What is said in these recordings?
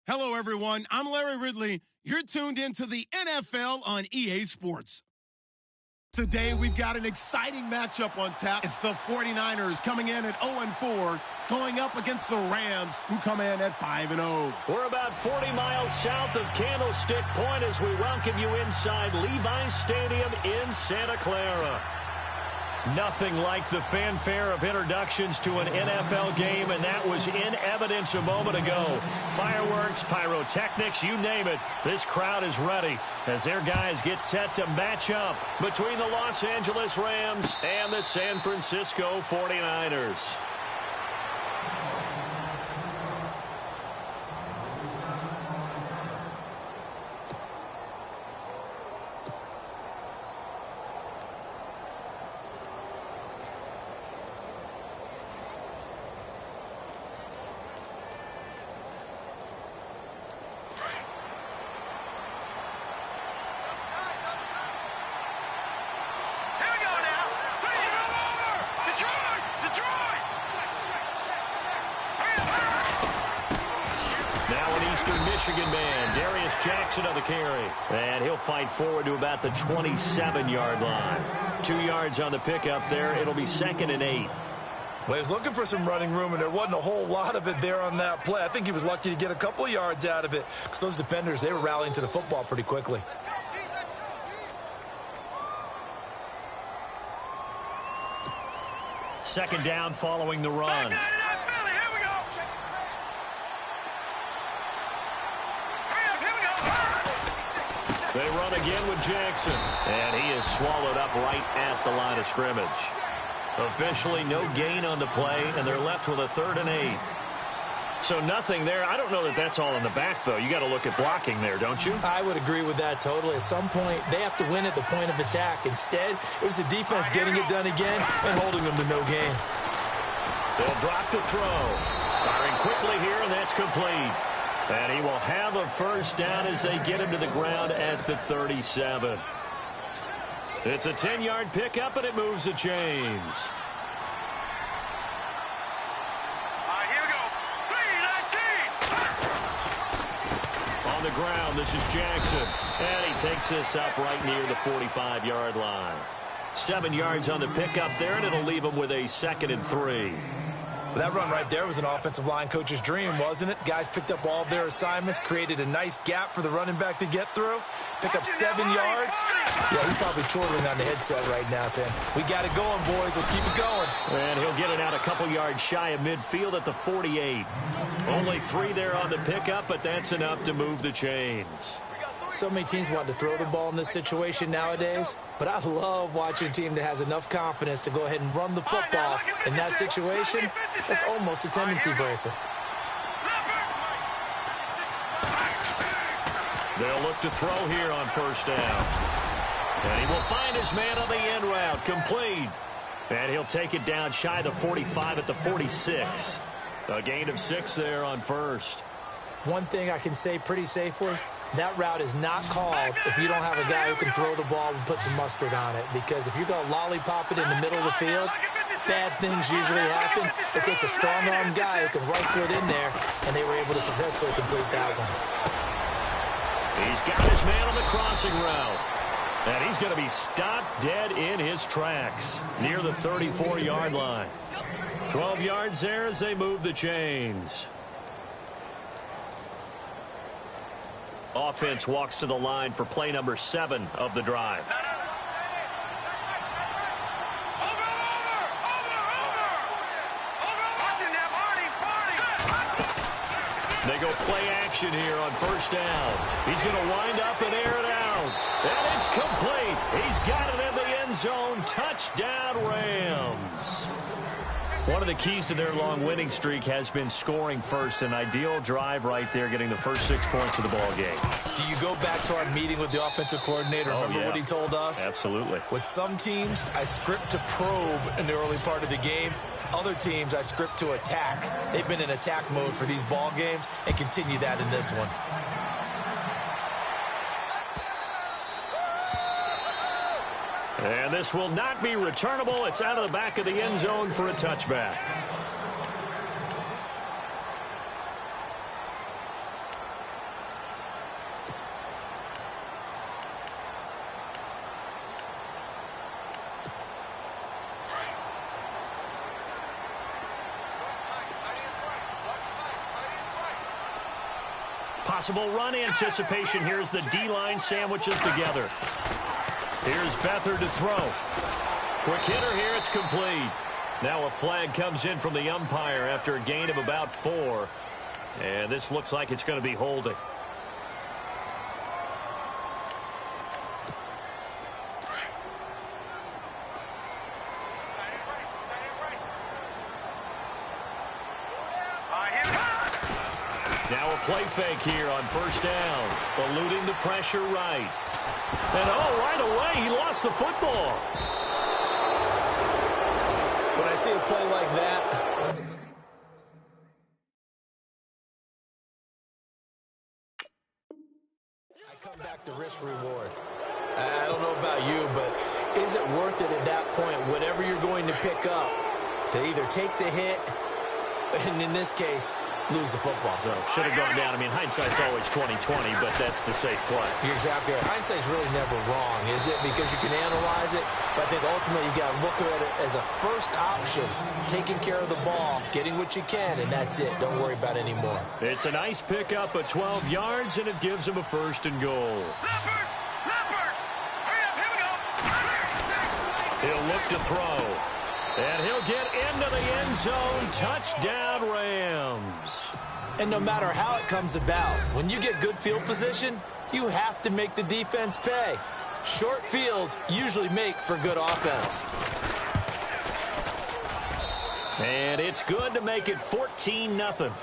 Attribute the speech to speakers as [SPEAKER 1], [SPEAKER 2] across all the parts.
[SPEAKER 1] Hello, everyone. I'm Larry Ridley. You're tuned into the NFL on EA Sports. Today, we've got an exciting matchup on tap. It's the 49ers coming in at 0-4, going up against the Rams, who come in at 5-0.
[SPEAKER 2] We're about 40 miles south of Candlestick Point as we welcome you inside Levi's Stadium in Santa Clara. Nothing like the fanfare of introductions to an NFL game, and that was in evidence a moment ago. Fireworks, pyrotechnics, you name it. This crowd is ready as their guys get set to match up between the Los Angeles Rams and the San Francisco 49ers. Michigan man, Darius Jackson on the carry. And he'll fight forward to about the 27-yard line. 2 yards on the pickup there. It'll be 2nd and 8.
[SPEAKER 3] Well, he was looking for some running room, and there wasn't a whole lot of it there on that play. I think he was lucky to get a couple of yards out of it because those defenders, they were rallying to the football pretty quickly.
[SPEAKER 2] Second down following the run. They run again with Jackson, and he is swallowed up right at the line of scrimmage. Officially no gain on the play, and they're left with a 3rd and 8. So nothing there. I don't know that that's all in the back, though. You got to look at blocking there, don't you?
[SPEAKER 3] I would agree with that totally. At some point, they have to win at the point of attack. Instead, it was the defense getting it done again and holding them to no gain.
[SPEAKER 2] They'll drop to throw. Firing quickly here, and that's complete. And he will have a first down as they get him to the ground at the 37. It's a 10-yard pickup, and it moves the chains.
[SPEAKER 4] Here we go. 3-19.
[SPEAKER 2] On the ground, this is Jackson. And he takes this up right near the 45-yard line. 7 yards on the pickup there, and it'll leave him with a 2nd and 3.
[SPEAKER 3] That run right there was an offensive line coach's dream, wasn't it? Guys picked up all of their assignments, created a nice gap for the running back to get through, pick up 7 yards. Yeah, he's probably chortling on the headset right now saying, we got it going, boys. Let's keep it going.
[SPEAKER 2] And he'll get it out a couple yards shy of midfield at the 48. Only 3 there on the pickup, but that's enough to move the chains.
[SPEAKER 3] So many teams want to throw the ball in this situation nowadays, but I love watching a team that has enough confidence to go ahead and run the football in that situation. That's almost a tendency breaker.
[SPEAKER 2] They'll look to throw here on first down. And he will find his man on the end route, complete. And he'll take it down shy of the 45 at the 46. A gain of 6 there on first.
[SPEAKER 3] One thing I can say pretty safely, that route is not called if you don't have a guy who can throw the ball and put some mustard on it. Because if you're going to lollipop it in the middle of the field, bad things usually happen. It takes a strong-arm guy who can rifle it in there, and they were able to successfully complete that one.
[SPEAKER 2] He's got his man on the crossing route. And he's going to be stopped dead in his tracks near the 34-yard line. 12 yards there as they move the chains. Offense walks to the line for play number 7 of the drive. They go play action here on first down. He's going to wind up and air it out. And it's complete. He's got it in the end zone. Touchdown, Rams. One of the keys to their long winning streak has been scoring first. An ideal drive right there, getting the first 6 points of the ball game.
[SPEAKER 3] Do you go back to our meeting with the offensive coordinator? Remember what he told us?
[SPEAKER 2] Absolutely.
[SPEAKER 3] With some teams, I script to probe in the early part of the game. Other teams, I script to attack. They've been in attack mode for these ball games and continue that in this one.
[SPEAKER 2] And this will not be returnable. It's out of the back of the end zone for a touchback. Possible run anticipation here as the D-line sandwiches together. Here's Beathard to throw. Quick hitter here, it's complete. Now a flag comes in from the umpire after a gain of about 4. And this looks like it's going to be holding. Now a play fake here on first down. Eluding the pressure right. And right away, he lost the football.
[SPEAKER 3] When I see a play like that, I come back to risk reward. I don't know about you, but is it worth it at that point, whatever you're going to pick up, to either take the hit, and in this case, lose the football?
[SPEAKER 2] So, should have gone down. I mean, hindsight's always 20/20, but that's the safe play.
[SPEAKER 3] You're exactly right. Hindsight's really never wrong, is it? Because you can analyze it, but I think ultimately you got to look at it as a first option, taking care of the ball, getting what you can, and that's it. Don't worry about it anymore.
[SPEAKER 2] It's a nice pickup of 12 yards, and it gives him a 1st and goal.
[SPEAKER 4] Leopard! Hurry up, here we go!
[SPEAKER 2] He'll look to throw. And he'll get into the end zone. Touchdown, Rams.
[SPEAKER 3] And no matter how it comes about, when you get good field position, you have to make the defense pay. Short fields usually make for good offense.
[SPEAKER 2] And it's good to make it 14-0.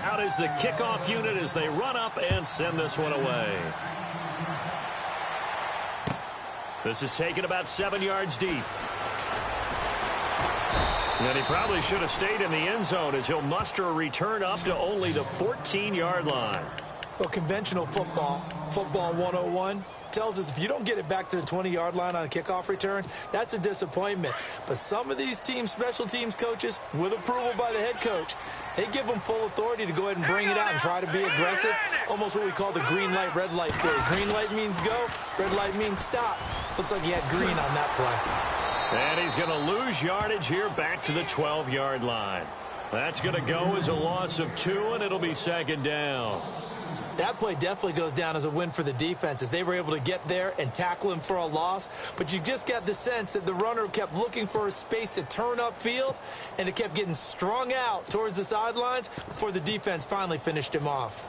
[SPEAKER 2] Out is the kickoff unit as they run up and send this one away. This is taken about 7 yards deep. And he probably should have stayed in the end zone as he'll muster a return up to only the 14-yard line.
[SPEAKER 3] Well, conventional football 101, tells us if you don't get it back to the 20-yard line on a kickoff return, that's a disappointment. But some of these teams, special teams coaches, with approval by the head coach, they give them full authority to go ahead and bring it out and try to be aggressive. Almost what we call the green light, red light theory. Green light means go, red light means stop. Looks like he had green on that play.
[SPEAKER 2] And he's going to lose yardage here back to the 12-yard line. That's going to go as a loss of 2, and it'll be 2nd down.
[SPEAKER 3] That play definitely goes down as a win for the defense as they were able to get there and tackle him for a loss. But you just got the sense that the runner kept looking for a space to turn upfield, and it kept getting strung out towards the sidelines before the defense finally finished him off.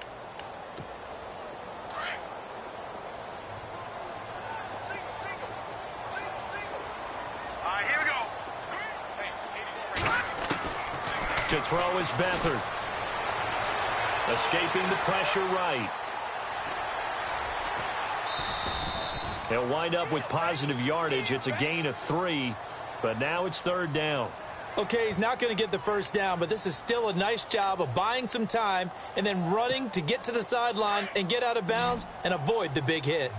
[SPEAKER 4] Here we go.
[SPEAKER 2] To throw is Beathard. Escaping the pressure right. He'll wind up with positive yardage. It's a gain of 3, but now it's 3rd down.
[SPEAKER 3] Okay, he's not going to get the first down, but this is still a nice job of buying some time and then running to get to the sideline and get out of bounds and avoid the big hit.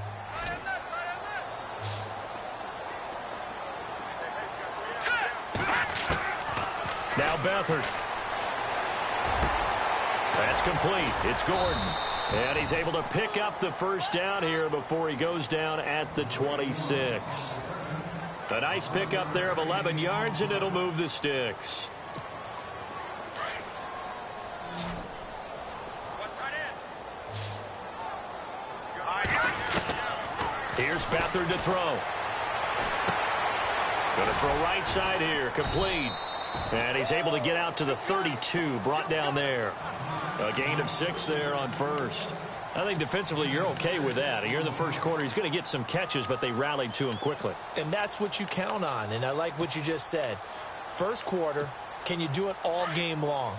[SPEAKER 2] Now Beathard. That's complete. It's Gordon. And he's able to pick up the first down here before he goes down at the 26. A nice pickup there of 11 yards, and it'll move the sticks. Here's Beathard to throw. Going to throw right side here. Complete. And he's able to get out to the 32, brought down there. A gain of 6 there on first. I think defensively you're okay with that. You're in the first quarter. He's going to get some catches, but they rallied to him quickly.
[SPEAKER 3] And that's what you count on, and I like what you just said. First quarter, can you do it all game long?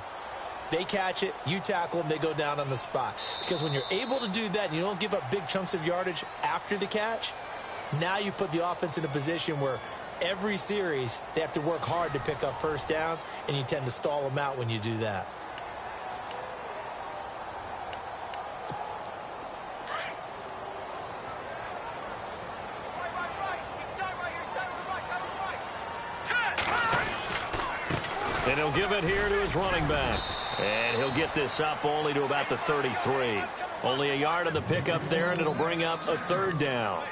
[SPEAKER 3] They catch it, you tackle them, they go down on the spot. Because when you're able to do that and you don't give up big chunks of yardage after the catch, now you put the offense in a position where every series they have to work hard to pick up first downs, and you tend to stall them out when you do that.
[SPEAKER 2] And he'll give it here to his running back. And he'll get this up only to about the 33. Only a yard on the pickup there, and it'll bring up a 3rd down.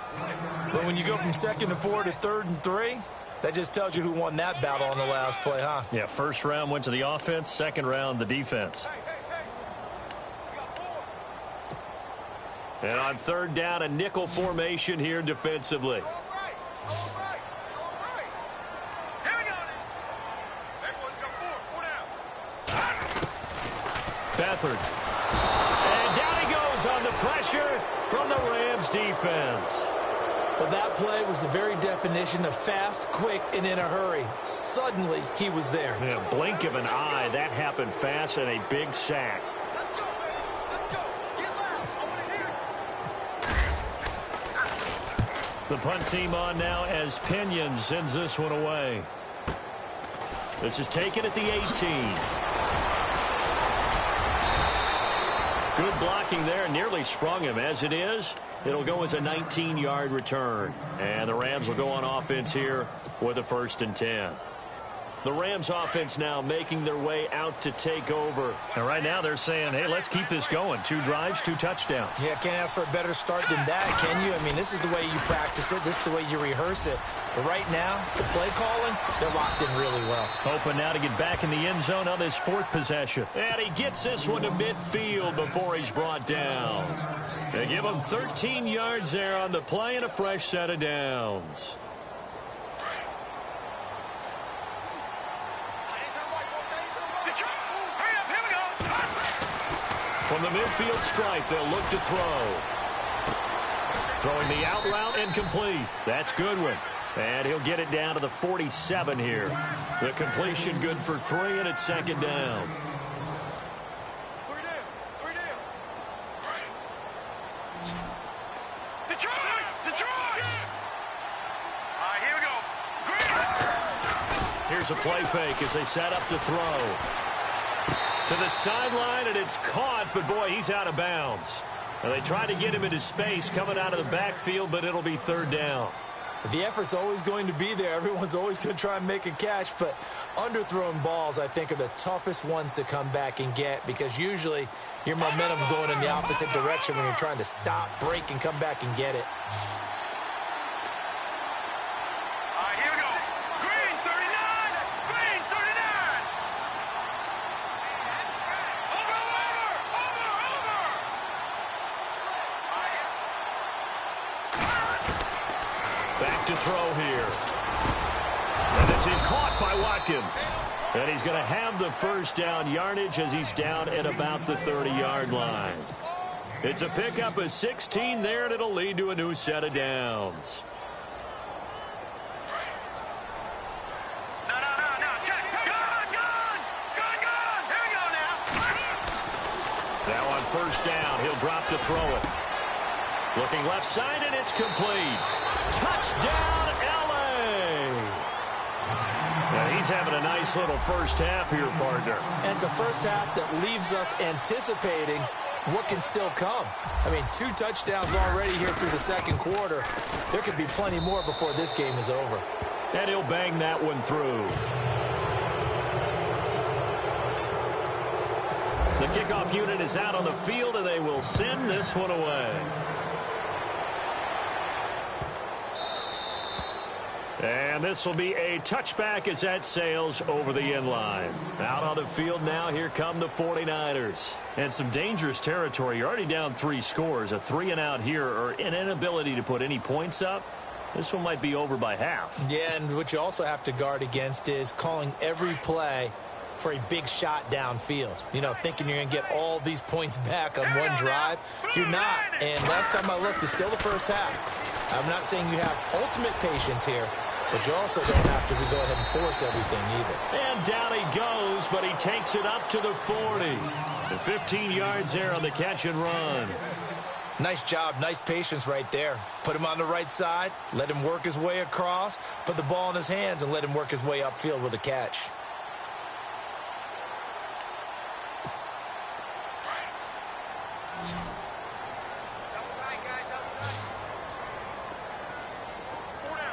[SPEAKER 3] But when you go from 2nd and 4 to 3rd and 3, That just tells you who won that battle on the last play, huh?
[SPEAKER 2] Yeah, first round went to the offense, second round the defense. And on third down, a nickel formation here defensively. Beathard. And down he goes on the pressure from the Rams defense.
[SPEAKER 3] Well, that play was the very definition of fast, quick, and in a hurry. Suddenly, he was there.
[SPEAKER 2] In a blink of an eye, that happened fast and a big sack. The punt team on now as Pinion sends this one away. This is taken at the 18. Good blocking there, nearly sprung him. As it is, it'll go as a 19-yard return. And the Rams will go on offense here with a 1st and 10. The Rams offense now making their way out to take over. And right now they're saying, hey, let's keep this going. 2 drives, 2 touchdowns.
[SPEAKER 3] Yeah, can't ask for a better start than that, can you? I mean, this is the way you practice it. This is the way you rehearse it. But right now, the play calling, they're locked in really well.
[SPEAKER 2] Hoping now to get back in the end zone on this 4th possession. And he gets this one to midfield before he's brought down. They give him 13 yards there on the play and a fresh set of downs. From the midfield stripe, they'll look to throw. Throwing the out route and complete. That's Goodwin. And he'll get it down to the 47 here. The completion good for 3, and it's 2nd down. Here's a play fake as they set up to throw. To the sideline, and it's caught, but boy, he's out of bounds. And they tried to get him into space coming out of the backfield, but it'll be 3rd down.
[SPEAKER 3] The effort's always going to be there. Everyone's always going to try and make a catch, but underthrown balls, I think, are the toughest ones to come back and get because usually your momentum's going in the opposite direction when you're trying to stop, break, and come back and get it.
[SPEAKER 4] Here we go. Green 39. Green 39.
[SPEAKER 2] Back to throw here. And this is caught by Watkins. And he's going to have the 1st down yardage as he's down at about the 30-yard line. It's a pickup of 16 there, and it'll lead to a new set of downs. Now on 1st down, he'll drop to throw it. Looking left side, and it's complete. Touchdown, L.A. Now he's having a nice little first half here, partner.
[SPEAKER 3] And it's a first half that leaves us anticipating what can still come. I mean, 2 touchdowns already here through the 2nd quarter. There could be plenty more before this game is over.
[SPEAKER 2] And he'll bang that one through. The kickoff unit is out on the field, and they will send this one away. And this will be a touchback as that sails over the end line. Out on the field now, here come the 49ers. And some dangerous territory. You're already down 3 scores. A 3-and-out here, or an inability to put any points up. This one might be over by half.
[SPEAKER 3] Yeah, and what you also have to guard against is calling every play for a big shot downfield. You know, thinking you're going to get all these points back on one drive. You're not. And last time I looked, it's still the first half. I'm not saying you have ultimate patience here, but you also don't have to go ahead and force everything either.
[SPEAKER 2] And down he goes, but he takes it up to the 40. And 15 yards there on the catch and run.
[SPEAKER 3] Nice job, nice patience right there. Put him on the right side, let him work his way across, put the ball in his hands, and let him work his way upfield with a catch.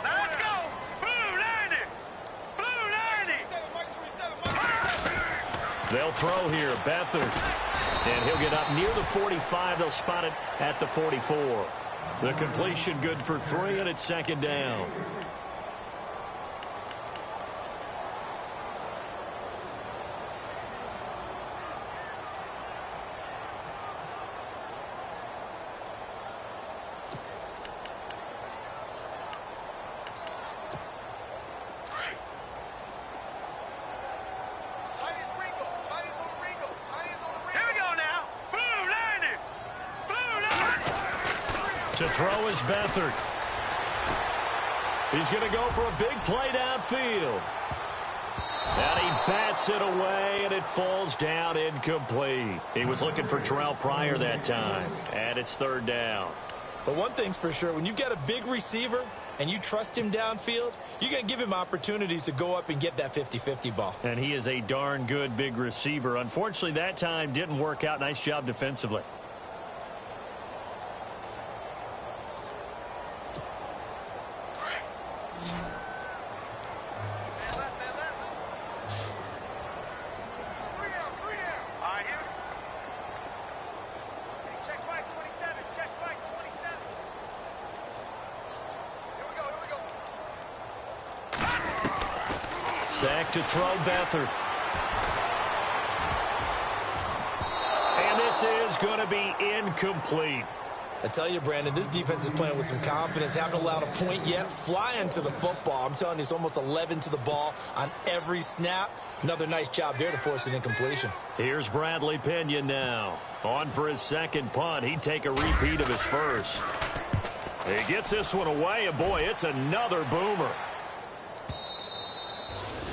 [SPEAKER 4] Let's go. Blue 90. Blue 90.
[SPEAKER 2] They'll throw here, Beathard. And he'll get up near the 45. They'll spot it at the 44. The completion good for 3, and it's 2nd down. To throw is Beathard. He's going to go for a big play downfield. And he bats it away, and it falls down incomplete. He was looking for Terrell Pryor that time, and it's third down.
[SPEAKER 3] But one thing's for sure, when you've got a big receiver and you trust him downfield, you're going to give him opportunities to go up and get that 50-50 ball.
[SPEAKER 2] And he is a darn good big receiver. Unfortunately, that time didn't work out. Nice job defensively. Back to throw, Beathard. And this is going to be incomplete.
[SPEAKER 3] I tell you, Brandon, this defense is playing with some confidence. Haven't allowed a point yet. Flying to the football. I'm telling you, it's almost 11 to the ball on every snap. Another nice job there to force an incompletion.
[SPEAKER 2] Here's Bradley Pinion now. On for his second punt. He'd take a repeat of his first. He gets this one away, and boy, it's another boomer.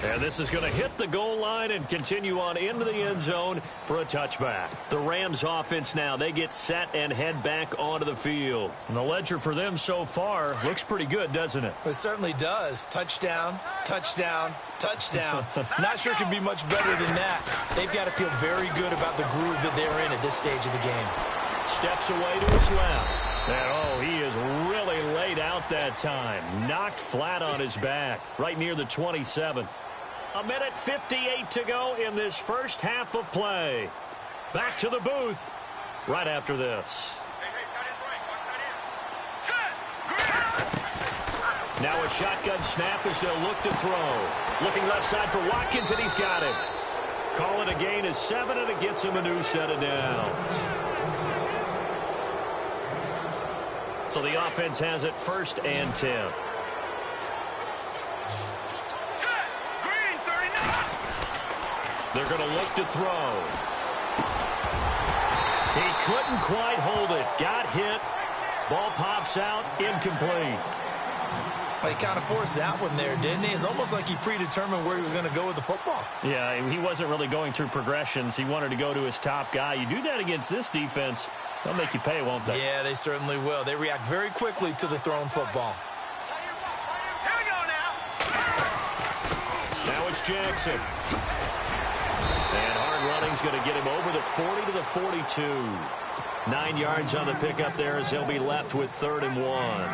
[SPEAKER 2] And this is going to hit the goal line and continue on into the end zone for a touchback. The Rams offense now, they get set and head back onto the field. And the ledger for them so far looks pretty good, doesn't it?
[SPEAKER 3] It certainly does. Touchdown, touchdown, touchdown. Not sure it can be much better than that. They've got to feel very good about the groove that they're in at this stage of the game.
[SPEAKER 2] Steps away to his left. And, oh, he is really laid out that time. Knocked flat on his back, right near the 27. A minute 58 to go in this first half of play. Back to the booth right after this. Now a shotgun snap as they'll look to throw. Looking left side for Watkins, and he's got it. Call it a gain of 7, and it gets him a new set of downs. So the offense has it 1st and 10. They're going to look to throw. He couldn't quite hold it. Got hit. Ball pops out. Incomplete.
[SPEAKER 3] Well, he kind of forced that one there, didn't he? It's almost like he predetermined where he was going to go with the football.
[SPEAKER 2] Yeah, he wasn't really going through progressions. He wanted to go to his top guy. You do that against this defense, they'll make you pay, won't they?
[SPEAKER 3] Yeah, they certainly will. They react very quickly to the thrown football.
[SPEAKER 4] Here we go now.
[SPEAKER 2] Now it's Jackson. And hard running's going to get him over the 40 to the 42. 9 yards on the pickup there as he'll be left with 3rd and 1.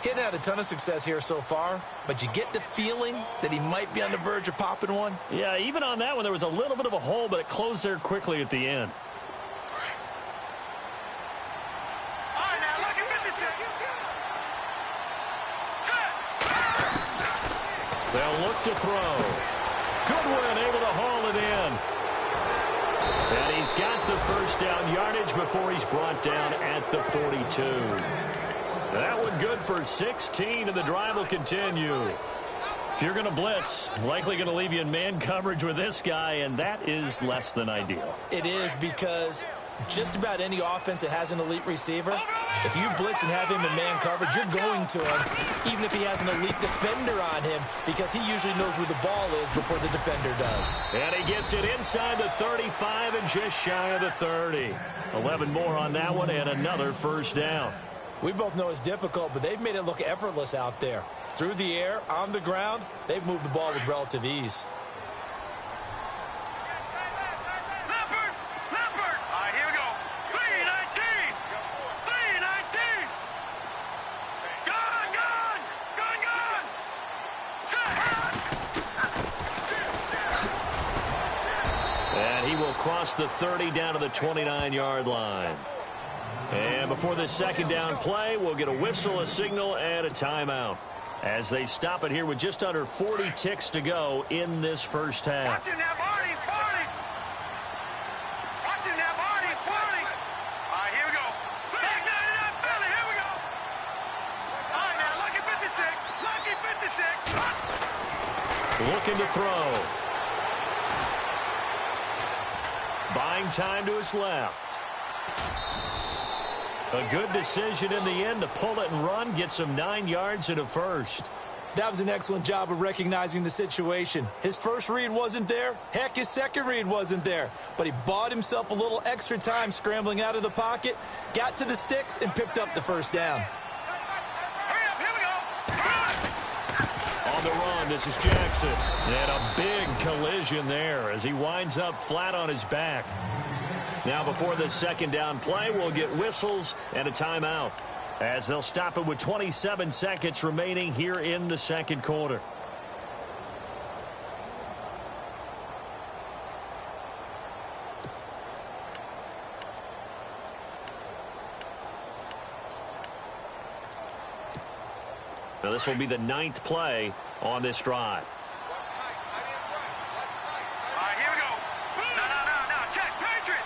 [SPEAKER 3] Getting had a ton of success here so far, but you get the feeling that he might be on the verge of popping one.
[SPEAKER 2] Yeah, even on that one, there was a little bit of a hole, but it closed there quickly at the end.
[SPEAKER 4] All right, now, look at 56.
[SPEAKER 2] They'll look to throw. Goodwin able to haul it in. And he's got the first down yardage before he's brought down at the 42. That one good for 16, and the drive will continue. If you're going to blitz, likely going to leave you in man coverage with this guy, and that is less than ideal.
[SPEAKER 3] It is, because just about any offense that has an elite receiver, if you blitz and have him in man coverage, you're going to him, even if he has an elite defender on him, because he usually knows where the ball is before the defender does.
[SPEAKER 2] And he gets it inside the 35 and just shy of the 30. 11 more on that one, and another first down.
[SPEAKER 3] We both know it's difficult, but they've made it look effortless out there. Through the air, on the ground, they've moved the ball with relative ease.
[SPEAKER 4] Leopard! Leopard! All right, here we go. 319! 319! Gun! Gun! Gun! Gun!
[SPEAKER 2] And he will cross the 30 down to the 29-yard line. And before this second down play, we'll get a whistle, a signal, and a timeout as they stop it here with just under 40 ticks to go in this first half.
[SPEAKER 4] Watch him now, Marty! Marty! Watch him now, Marty! Marty! All right, here we go. Back 99, Philly, here we go. All right, now, lucky 56. Lucky 56.
[SPEAKER 2] Looking to throw. Buying time to his left. A good decision in the end to pull it and run, get some 9 yards and a first.
[SPEAKER 3] That was an excellent job of recognizing the situation. His first read wasn't there. Heck, his second read wasn't there. But he bought himself a little extra time scrambling out of the pocket, got to the sticks, and picked up the first down.
[SPEAKER 2] On the run, this is Jackson. And a big collision there as he winds up flat on his back. Now before this second down play, we'll get whistles and a timeout, as they'll stop it with 27 seconds remaining here in the second quarter. Now this will be the 9th play on this drive.
[SPEAKER 4] Here we go. No. Check. Patriot.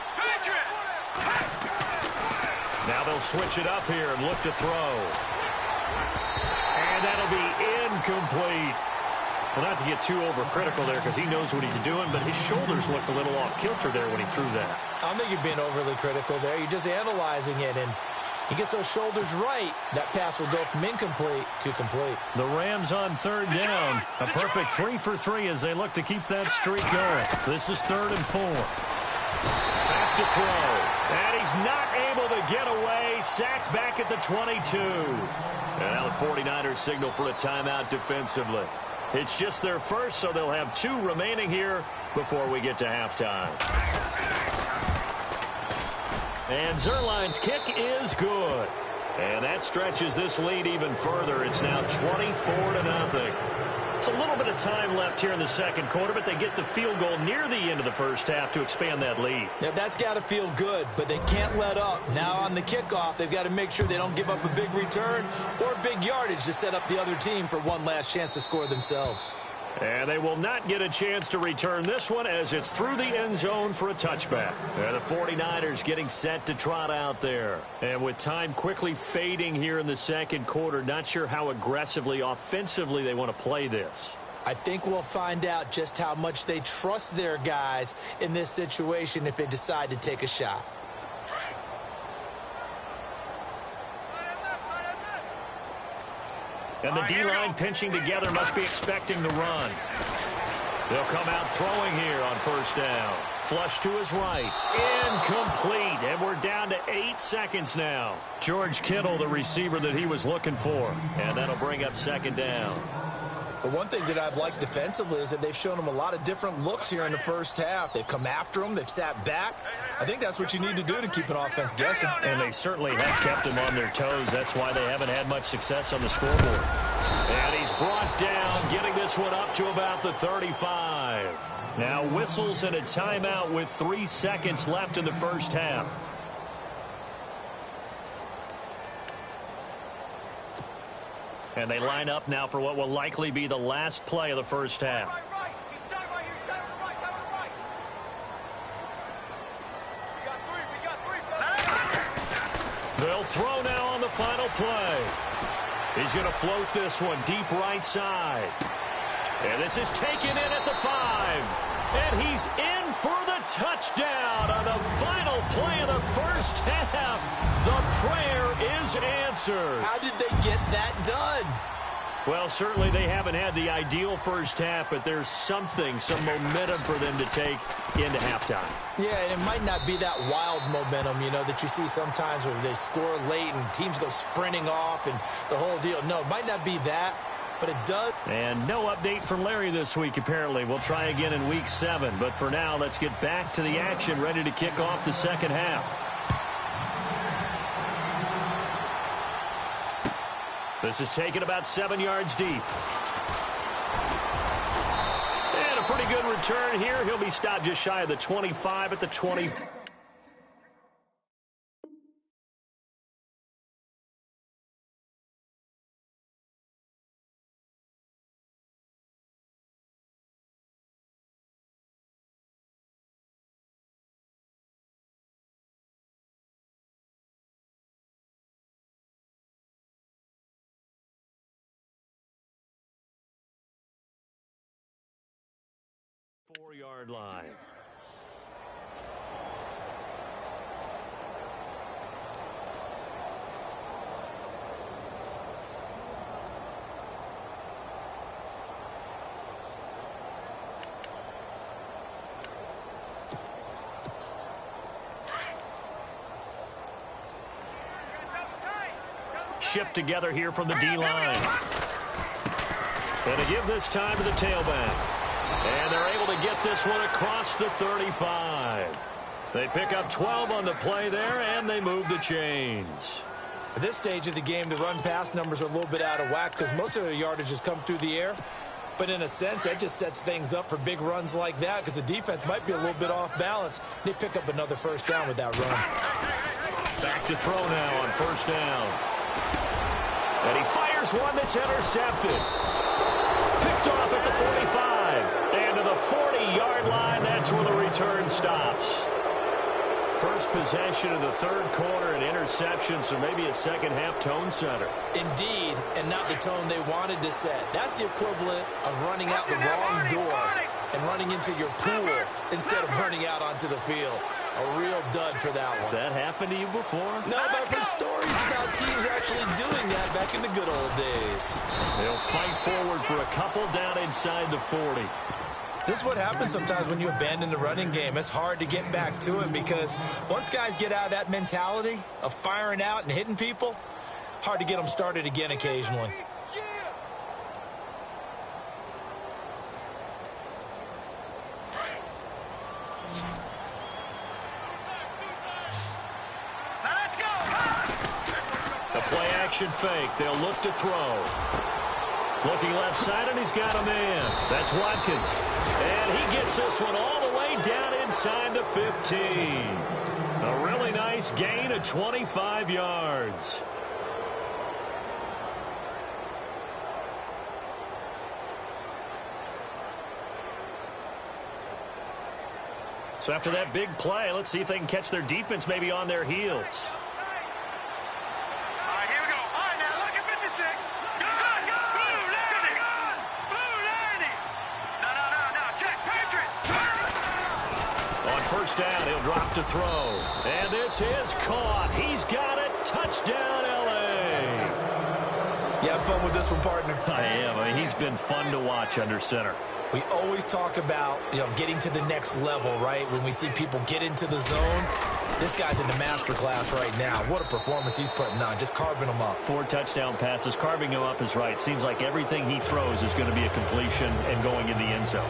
[SPEAKER 2] Now they'll switch it up here and look to throw. And that'll be incomplete. Well, not to get too overcritical there because he knows what he's doing, but his shoulders looked a little off kilter there when he threw that.
[SPEAKER 3] I don't think you're being overly critical there. You're just analyzing it, and he gets those shoulders right. That pass will go from incomplete to complete.
[SPEAKER 2] The Rams on third down. A perfect 3 for 3 as they look to keep that streak going. This is 3rd and 4. Back to throw. And he's not able to get away. Sacked back at the 22. And now the 49ers signal for a timeout defensively. It's just their first, so they'll have 2 remaining here before we get to halftime. And Zerline's kick is good. And that stretches this lead even further. It's now 24-0. It's a little bit of time left here in the second quarter, but they get the field goal near the end of the first half to expand that lead.
[SPEAKER 3] Yeah, that's got to feel good, but they can't let up. Now on the kickoff, they've got to make sure they don't give up a big return or big yardage to set up the other team for one last chance to score themselves.
[SPEAKER 2] And they will not get a chance to return this one as it's through the end zone for a touchback. And the 49ers getting set to trot out there. And with time quickly fading here in the second quarter, not sure how aggressively, offensively they want to play this.
[SPEAKER 3] I think we'll find out just how much they trust their guys in this situation if they decide to take a shot.
[SPEAKER 2] And the D-line pinching together must be expecting the run. They'll come out throwing here on first down. Flush to his right. Incomplete. And we're down to 8 seconds now. George Kittle, the receiver that he was looking for. And that'll bring up second down.
[SPEAKER 3] But one thing that I've liked defensively is that they've shown them a lot of different looks here in the first half. They've come after them. They've sat back. I think that's what you need to do to keep an offense guessing.
[SPEAKER 2] And they certainly have kept them on their toes. That's why they haven't had much success on the scoreboard. And he's brought down, getting this one up to about the 35. Now whistles and a timeout with 3 seconds left in the first half. And they line up now for what will likely be the last play of the first half. They'll throw now on the final play. He's going to float this one deep right side. And this is taken in at the 5. And he's in for the touchdown on the final play of the first half. The prayer is answered.
[SPEAKER 3] How did they get that done?
[SPEAKER 2] Well, certainly they haven't had the ideal first half, but there's some momentum for them to take into halftime.
[SPEAKER 3] Yeah, and it might not be that wild momentum, that you see sometimes where they score late and teams go sprinting off and the whole deal. No, it might not be that, but it does.
[SPEAKER 2] And no update from Larry this week, apparently. We'll try again in week 7. But for now, let's get back to the action, ready to kick off the second half. This is taken about 7 yards deep. And a pretty good return here. He'll be stopped just shy of the 25 at the 20. Four-yard line. shift together here from the D-line. And to give this time to the tailback. And they're able to get this one across the 35. They pick up 12 on the play there, and they move the chains.
[SPEAKER 3] At this stage of the game, the run-pass numbers are a little bit out of whack because most of their yardage has come through the air. But in a sense, that just sets things up for big runs like that because the defense might be a little bit off balance. They pick up another first down with that run.
[SPEAKER 2] Back to throw now on first down. And he fires one that's intercepted. Picked off at the 45. And to the 40-yard line, that's where the return stops. First possession of the third quarter, an interception, so maybe a second-half tone setter.
[SPEAKER 3] Indeed, and not the tone they wanted to set. That's the equivalent of running out the wrong door and running into your pool instead of running out onto the field. A real dud for that one.
[SPEAKER 2] Has that happened to you before?
[SPEAKER 3] No, but I've heard stories about teams actually doing that back in the good old days.
[SPEAKER 2] They'll fight forward for a couple down inside the 40.
[SPEAKER 3] This is what happens sometimes when you abandon the running game. It's hard to get back to it because once guys get out of that mentality of firing out and hitting people, hard to get them started again occasionally.
[SPEAKER 2] The play-action fake. They'll look to throw. Looking left side, and he's got a man. That's Watkins. And he gets this one all the way down inside the 15. A really nice gain of 25 yards. So after that big play, let's see if they can catch their defense maybe on their heels. First down, he'll drop to throw. And this is caught. He's got it. Touchdown, L.A.
[SPEAKER 3] You have fun with this one, partner?
[SPEAKER 2] I am. I mean, he's been fun to watch under center.
[SPEAKER 3] We always talk about, getting to the next level, right? When we see people get into the zone, this guy's in the master class right now. What a performance he's putting on, just carving them up.
[SPEAKER 2] 4 touchdown passes. Carving him up is right. Seems like everything he throws is going to be a completion and going in the end zone.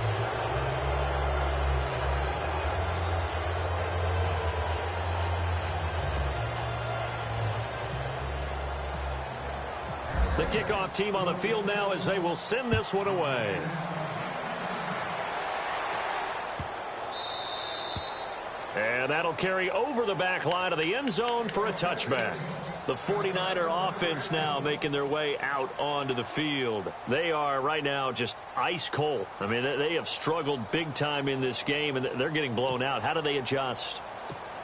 [SPEAKER 2] The kickoff team on the field now as they will send this one away. And that'll carry over the back line of the end zone for a touchback. The 49er offense now making their way out onto the field. They are right now just ice cold. I mean, they have struggled big time in this game, and they're getting blown out. How do they adjust?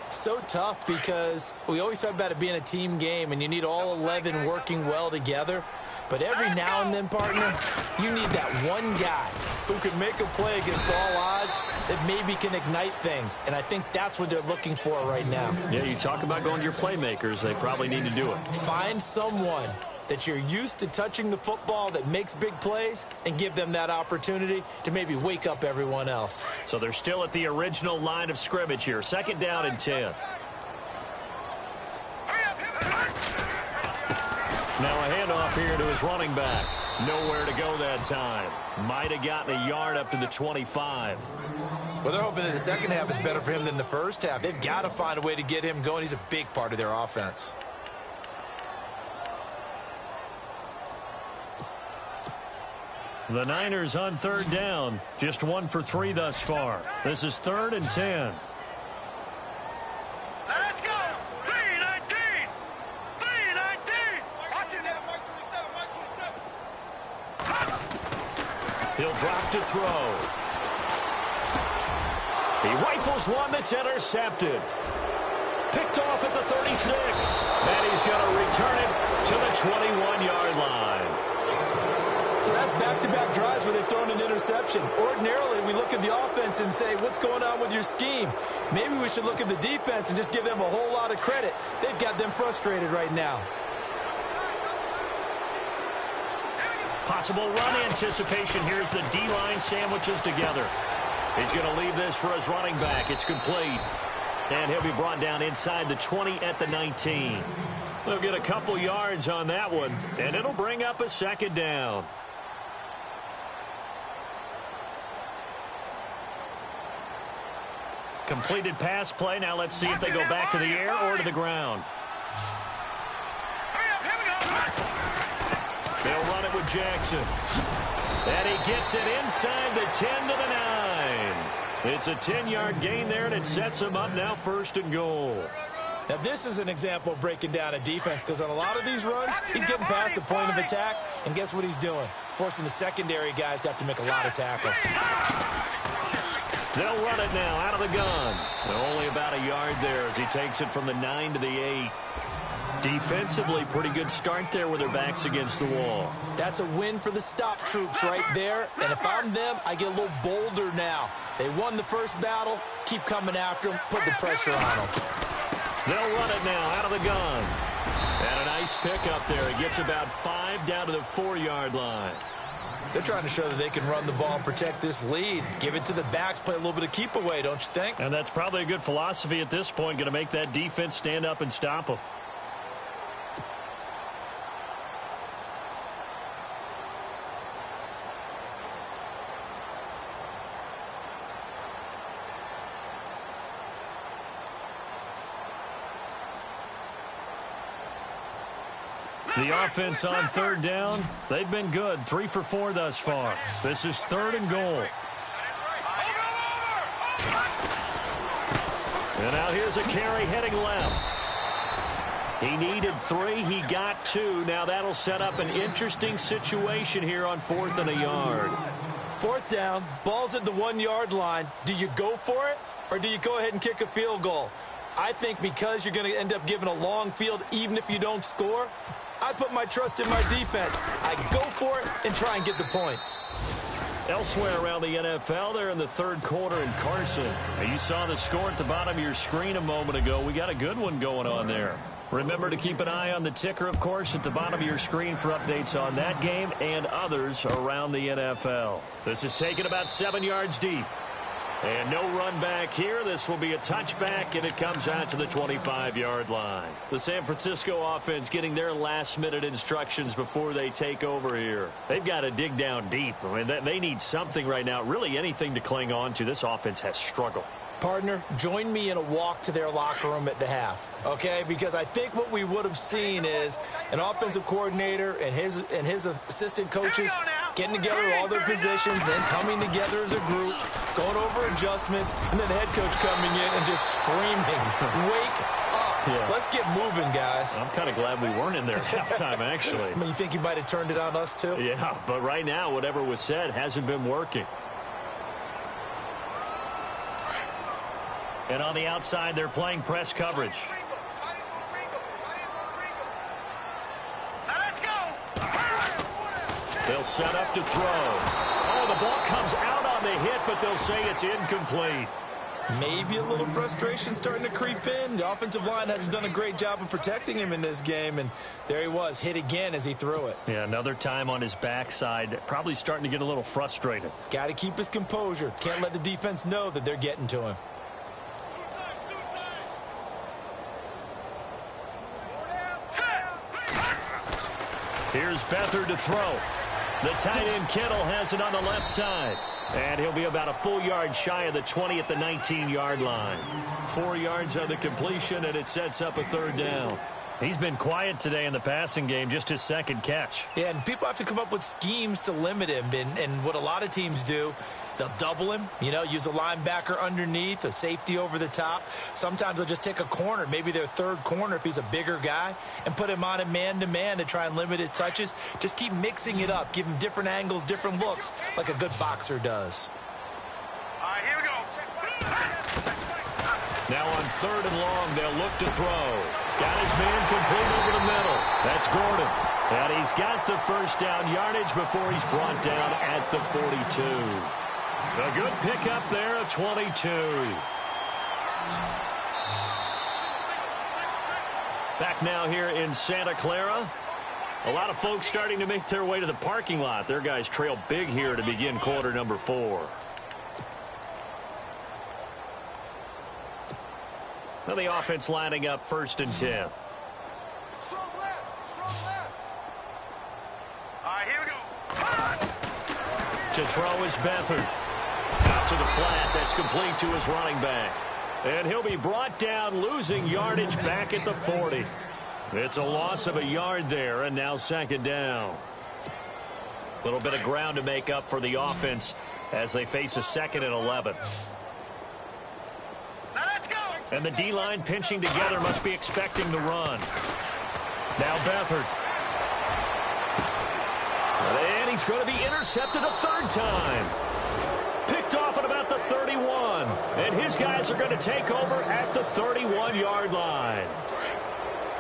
[SPEAKER 3] So tough because we always talk about it being a team game and you need all 11 working well together. But every now and then, partner, you need that one guy who can make a play against all odds that maybe can ignite things. And I think that's what they're looking for right now.
[SPEAKER 2] Yeah, you talk about going to your playmakers. They probably need to do it.
[SPEAKER 3] Find someone that you're used to touching the football that makes big plays and give them that opportunity to maybe wake up everyone else.
[SPEAKER 2] So they're still at the original line of scrimmage here. Second down and 10. Now a handoff here to his running back. Nowhere to go that time. Might have gotten a yard up to the 25.
[SPEAKER 3] Well, they're hoping that the second half is better for him than the first half. They've got to find a way to get him going. He's a big part of their offense.
[SPEAKER 2] The Niners on third down. Just 1 for 3 thus far. This is 3rd and 10.
[SPEAKER 4] Let's go! 3-19! 3-19! Watch it now, Mike 27, Mike 27.
[SPEAKER 2] He'll drop to throw. He rifles one that's intercepted. Picked off at the 36. And he's going to return it to the 21-yard line.
[SPEAKER 3] So that's back-to-back drives where they've thrown an interception. Ordinarily, we look at the offense and say, what's going on with your scheme? Maybe we should look at the defense and just give them a whole lot of credit. They've got them frustrated right now.
[SPEAKER 2] Possible run anticipation. Here's the D-line sandwiches together. He's going to leave this for his running back. It's complete. And he'll be brought down inside the 20 at the 19. They'll get a couple yards on that one, and it'll bring up a second down. Completed pass play. Now let's see if they go back to the air or to the ground. They'll run it with Jackson. And he gets it inside the 10 to the 9. It's a 10-yard gain there, and it sets him up now 1st and goal.
[SPEAKER 3] Now, this is an example of breaking down a defense, because on a lot of these runs, he's getting past the point of attack, and guess what he's doing? Forcing the secondary guys to have to make a lot of tackles.
[SPEAKER 2] They'll run it now out of the gun. Only about a yard there as he takes it from the 9 to the 8. Defensively, pretty good start there with their backs against the wall.
[SPEAKER 3] That's a win for the stop troops right there, and if I'm them, I get a little bolder now. They won the first battle. Keep coming after them. Put the pressure on them.
[SPEAKER 2] They'll run it now out of the gun. And a nice pickup there. He gets about 5 down to the 4-yard line.
[SPEAKER 3] They're trying to show that they can run the ball and protect this lead. Give it to the backs, play a little bit of keep away, don't you think?
[SPEAKER 2] And that's probably a good philosophy at this point, going to make that defense stand up and stop them. The offense on 3rd down, they've been good. 3 for 4 thus far. This is 3rd and goal. And now here's a carry heading left. He needed 3. He got 2. Now that'll set up an interesting situation here on 4th and a yard.
[SPEAKER 3] 4th down, ball's at the 1-yard line. Do you go for it, or do you go ahead and kick a field goal? I think because you're going to end up giving a long field even if you don't score, I put my trust in my defense. I go for it and try and get the points.
[SPEAKER 2] Elsewhere around the NFL, they're in the 3rd quarter in Carson. You saw the score at the bottom of your screen a moment ago. We got a good one going on there. Remember to keep an eye on the ticker, of course, at the bottom of your screen for updates on that game and others around the NFL. This is taken about 7 yards deep. And no run back here. This will be a touchback, and it comes out to the 25-yard line. The San Francisco offense getting their last-minute instructions before they take over here. They've got to dig down deep. I mean, they need something right now, really anything to cling on to. This offense has struggled.
[SPEAKER 3] Partner, join me in a walk to their locker room at the half, okay? Because I think what we would have seen is an offensive coordinator and his assistant coaches getting together all their positions, then coming together as a group, going over adjustments, and then the head coach coming in and just screaming, wake up. Yeah. Let's get moving, guys.
[SPEAKER 2] I'm kind of glad we weren't in there at halftime, actually.
[SPEAKER 3] I mean, you think he might have turned it on us, too?
[SPEAKER 2] Yeah, but right now, whatever was said hasn't been working. And on the outside, they're playing press coverage. They'll set up to throw. Oh, the ball comes out on the hit, but they'll say it's incomplete.
[SPEAKER 3] Maybe a little frustration starting to creep in. The offensive line hasn't done a great job of protecting him in this game, and there he was, hit again as he threw it.
[SPEAKER 2] Yeah, another time on his backside, probably starting to get a little frustrated.
[SPEAKER 3] Got to keep his composure. Can't let the defense know that they're getting to him.
[SPEAKER 2] Here's Beathard to throw. The tight end Kittle has it on the left side. And he'll be about a full yard shy of the 20 at the 19-yard line. 4 yards on the completion, and it sets up a 3rd down. He's been quiet today in the passing game, just his 2nd catch.
[SPEAKER 3] Yeah, and people have to come up with schemes to limit him. And what a lot of teams do, they'll double him, use a linebacker underneath, a safety over the top. Sometimes they'll just take a corner, maybe their 3rd corner if he's a bigger guy, and put him on him man-to-man to try and limit his touches. Just keep mixing it up, give him different angles, different looks, like a good boxer does.
[SPEAKER 4] All right, here we go.
[SPEAKER 2] Now on 3rd and long, they'll look to throw. Got his man complete over the middle. That's Gordon. And he's got the 1st down yardage before he's brought down at the 42. A good pickup there of 22. Back now here in Santa Clara. A lot of folks starting to make their way to the parking lot. Their guys trail big here to begin quarter number 4. So the offense lining up 1st and 10.
[SPEAKER 4] right, here we go.
[SPEAKER 2] To throw is Beathard. Out to the flat. That's complete to his running back. And he'll be brought down, losing yardage back at the 40. It's a loss of a yard there, and now second down. A little bit of ground to make up for the offense as they face a 2nd and 11.
[SPEAKER 4] Now let's go.
[SPEAKER 2] And the D-line pinching together must be expecting the run. Now Beathard. And he's going to be intercepted a 3rd time. Picked off at about the 31. And his guys are going to take over at the 31-yard line.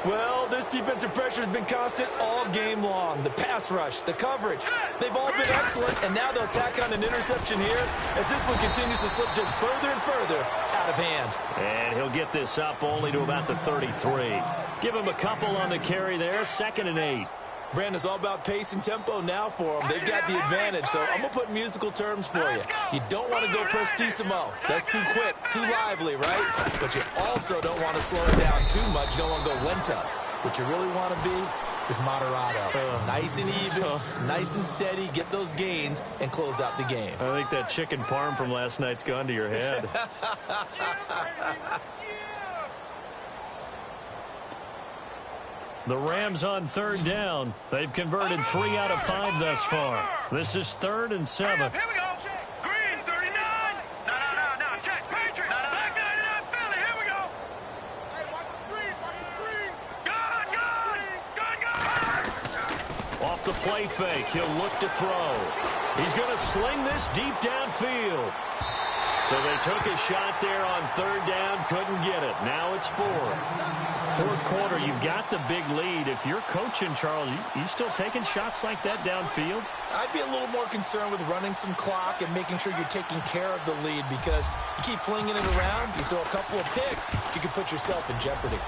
[SPEAKER 3] Well, this defensive pressure has been constant all game long. The pass rush, the coverage, they've all been excellent, and now they'll tack on an interception here as this one continues to slip just further and further out of hand.
[SPEAKER 2] And he'll get this up only to about the 33. Give him a couple on the carry there, 2nd and 8.
[SPEAKER 3] Brandon, it's all about pace and tempo now for them. They've got the advantage, so I'm going to put musical terms for you. You don't want to go prestissimo. That's too quick, too lively, right? But you also don't want to slow it down too much. You don't want to go lento. What you really want to be is moderato. Nice and even, nice and steady, get those gains, and close out the game.
[SPEAKER 2] I think that chicken parm from last night's gone to your head. The Rams on 3rd down. They've converted 3 out of 5 thus far. This is 3rd and 7.
[SPEAKER 4] Here we go. Green, 39. No. Check. Patriot. Back 99, Philly. Here we go. Hey, watch the screen. Good.
[SPEAKER 2] Off the play fake, he'll look to throw. He's going to sling this deep downfield. So they took a shot there on 3rd down, couldn't get it. Now it's 4th. 4th quarter, you've got the big lead. If you're coaching, Charles, you still taking shots like that downfield?
[SPEAKER 3] I'd be a little more concerned with running some clock and making sure you're taking care of the lead, because you keep flinging it around, you throw a couple of picks, you can put yourself in jeopardy.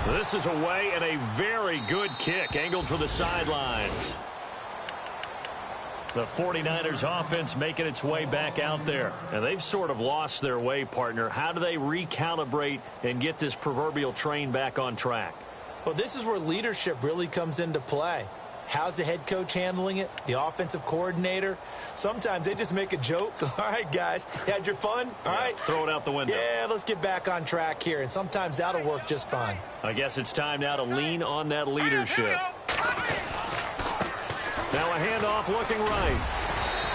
[SPEAKER 2] This is away and a very good kick, angled for the sidelines. The 49ers offense making its way back out there. And they've sort of lost their way, partner. How do they recalibrate and get this proverbial train back on track?
[SPEAKER 3] Well, this is where leadership really comes into play. How's the head coach handling it? The offensive coordinator? Sometimes they just make a joke. All right, guys, you had your fun? All right.
[SPEAKER 2] Throw it out the window.
[SPEAKER 3] Yeah, let's get back on track here. And sometimes that'll work just fine.
[SPEAKER 2] I guess it's time now to lean on that leadership. Now a handoff looking right.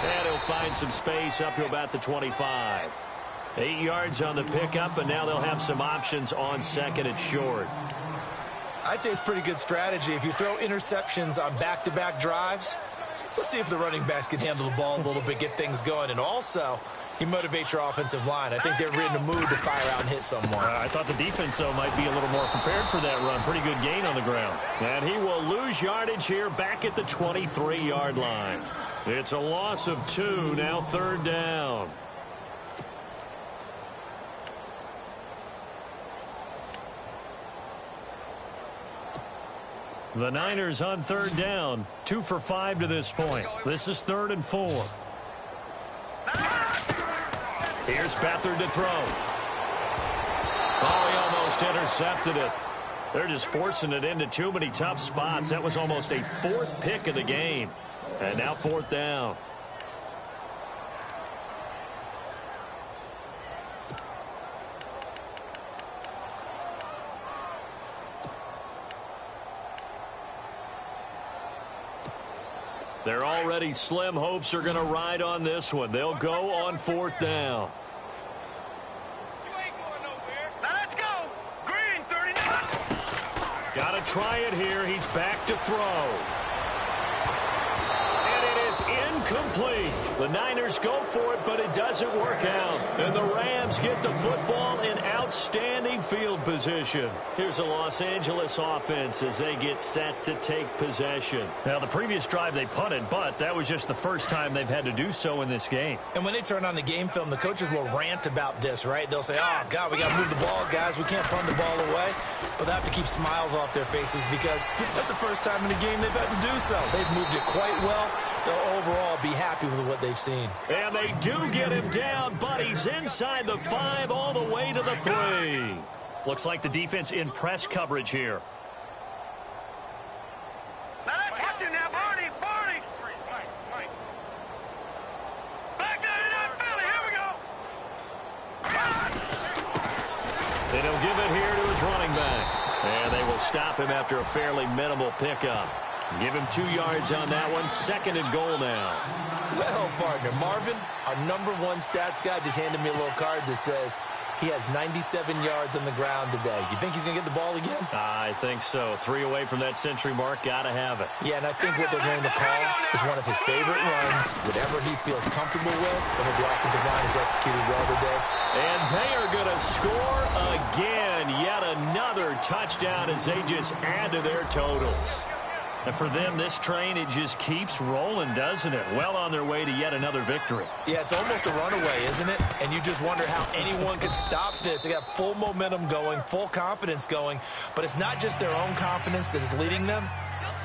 [SPEAKER 2] And he'll find some space up to about the 25. 8 yards on the pickup, and now they'll have some options on 2nd and short.
[SPEAKER 3] I'd say it's pretty good strategy. If you throw interceptions on back-to-back drives, let's see if the running backs can handle the ball a little bit, get things going. And also, you motivate your offensive line. I think they're in the mood to fire out and hit someone.
[SPEAKER 2] I thought the defense, though, might be a little more prepared for that run. Pretty good gain on the ground. And he will lose yardage here back at the 23-yard line. It's a loss of 2, now 3rd down. The Niners on 3rd down, 2 for 5 to this point. This is 3rd and 4. Here's Beathard to throw. Oh, he almost intercepted it. They're just forcing it into too many tough spots. That was almost a 4th pick of the game. And now 4th down. They're already slim. Hopes are going to ride on this one. They'll go on 4th down.
[SPEAKER 4] You ain't going nowhere. Now let's go. Green, 39.
[SPEAKER 2] Got to try it here. He's back to throw. And it is incomplete. The Niners go for it, but it doesn't work out. And the Rams get the football in outstanding field position. Here's the Los Angeles offense as they get set to take possession. Now, the previous drive they punted, but that was just the first time they've had to do so in this game.
[SPEAKER 3] And when they turn on the game film, the coaches will rant about this, right? They'll say, oh, God, we got to move the ball, guys. We can't punt the ball away. But they have to keep smiles off their faces because that's the first time in the game they've had to do so. They've moved it quite well. They'll overall be happy with what they've seen.
[SPEAKER 2] And they do get him down, but he's inside the 5 all the way to the 3. Looks like the defense in press coverage here.
[SPEAKER 4] Now let's watch it now, Barney.
[SPEAKER 2] He'll give it here to his running back. And they will stop him after a fairly minimal pickup. Give him 2 yards on that one. 2nd and goal now.
[SPEAKER 3] Well, partner, Marvin, our #1 stats guy just handed me a little card that says he has 97 yards on the ground today. You think he's going to get the ball again?
[SPEAKER 2] I think so. 3 away from that century mark. Got to have it.
[SPEAKER 3] Yeah, and I think what they're going to call is one of his favorite runs, whatever he feels comfortable with, and what the offensive line has executed well today.
[SPEAKER 2] And they are going to score again. Yet another touchdown as they just add to their totals. And for them, this train, it just keeps rolling, doesn't it? Well on their way to yet another victory.
[SPEAKER 3] Yeah, it's almost a runaway, isn't it? And you just wonder how anyone could stop this. They got full momentum going, full confidence going. But it's not just their own confidence that is leading them.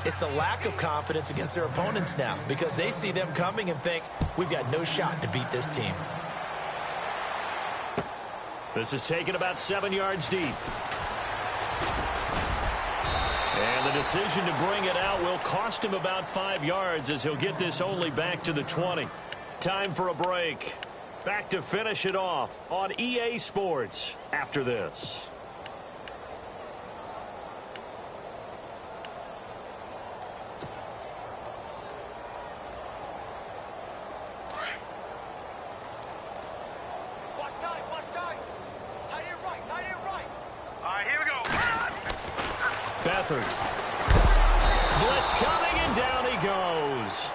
[SPEAKER 3] It's the lack of confidence against their opponents now, because they see them coming and think, we've got no shot to beat this team.
[SPEAKER 2] This is taken about 7 yards deep. And the decision to bring it out will cost him about 5 yards as he'll get this only back to the 20. Time for a break. Back to finish it off on EA Sports after this. Blitz coming, and down he goes.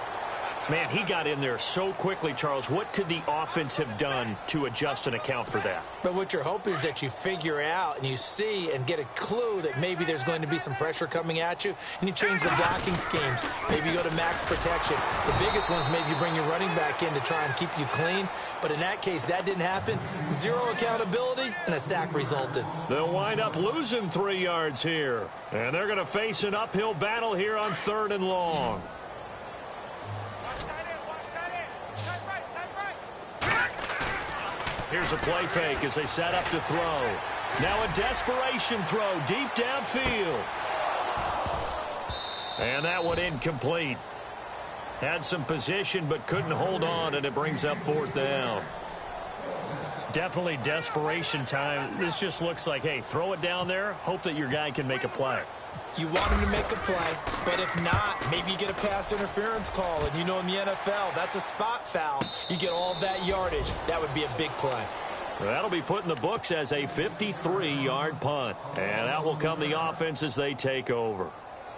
[SPEAKER 2] Man, he got in there so quickly, Charles. What could the offense have done to adjust and account for that?
[SPEAKER 3] But what you're hoping is that you figure out and you see and get a clue that maybe there's going to be some pressure coming at you, and you change the blocking schemes. Maybe you go to max protection. The biggest ones, maybe you bring your running back in to try and keep you clean. But in that case, that didn't happen. 0 accountability, and a sack resulted.
[SPEAKER 2] They'll wind up losing 3 yards here. And they're going to face an uphill battle here on 3rd and long. Here's a play fake as they set up to throw. Now a desperation throw deep downfield. And that one incomplete. Had some position but couldn't hold on, and it brings up 4th down. Definitely desperation time. This just looks like, hey, throw it down there, hope that your guy can make a play.
[SPEAKER 3] You want him to make a play, but if not, maybe you get a pass interference call, and you know in the NFL, that's a spot foul. You get all of that yardage. That would be a big play.
[SPEAKER 2] That'll be put in the books as a 53-yard punt. And that will come the offense as they take over.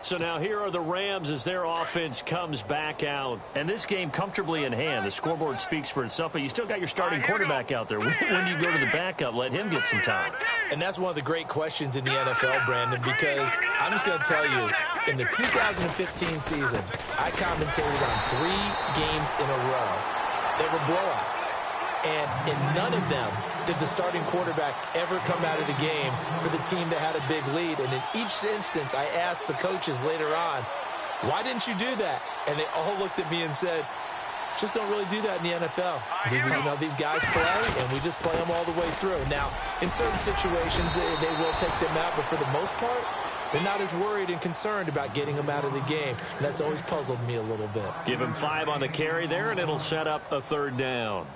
[SPEAKER 2] So now here are the Rams as their offense comes back out. And this game comfortably in hand. The scoreboard speaks for itself, but you still got your starting quarterback out there. When do you go to the backup, let him get some time?
[SPEAKER 3] And that's one of the great questions in the NFL, Brandon, because I'm just going to tell you, in the 2015 season, I commentated on 3 games in a row. They were blowouts. And in none of them did the starting quarterback ever come out of the game for the team that had a big lead. And in each instance, I asked the coaches later on, why didn't you do that? And they all looked at me and said, just don't really do that in the NFL. You know, these guys play, and we just play them all the way through. Now, in certain situations, they will take them out, but for the most part, they're not as worried and concerned about getting them out of the game. And that's always puzzled me a little bit.
[SPEAKER 2] Give him 5 on the carry there, and it'll set up a 3rd down.